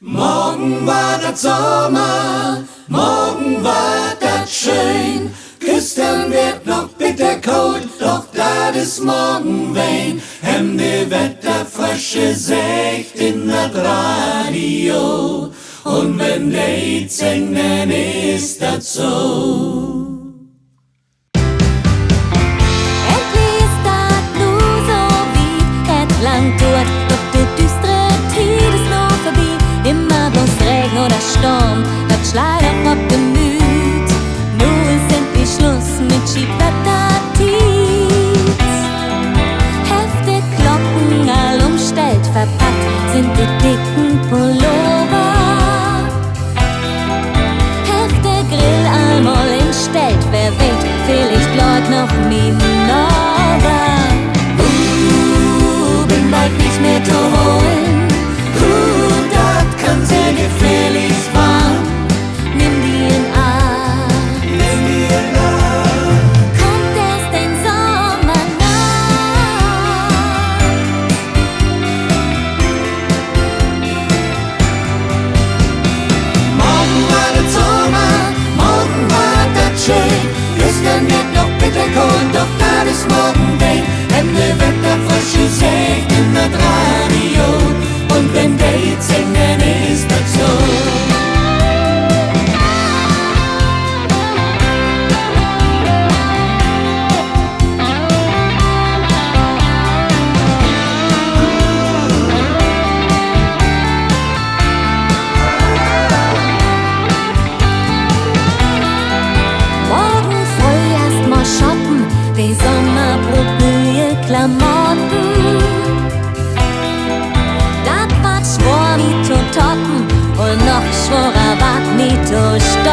Morgen war dat Sommer, morgen war dat schön. Gestern wird noch bitterkalt, doch dat ist morgen wein. Hem de Wetterfrösche sägt in dat Radio. Und wenn die singen, ist dat so. Lang dort, doch die düstere Tid ist noch vorbei. Immer bloß Regen oder Sturm, das schleit auf Gemüt. Nur ist endlich Schluss mit Schiedwetter-Tiet. Hefte Glocken all umstellt, verpackt sind die dicken Pullover. Hefte Grill allmal entstellt, wer weht, vielleicht läuft noch Minova. Bald nicht mehr zu holen. Das kann sehr gefährlich sein. Nimm die in Arm. Nimm die in Arm. Kommt erst ein Sommer nah. Morgen war das Sommer, morgen war das schön. Gestern wird noch bitterkalt, doch das ist morgen weg. Ende Wetterfrösche sägt in das Radio. Und wenn die singen, ist das so. Morgen früh erst mal shoppen, die Sommerbrücke Klamotten. Das war schwor wie zu toppen und noch schworer wart nie zu stoppen.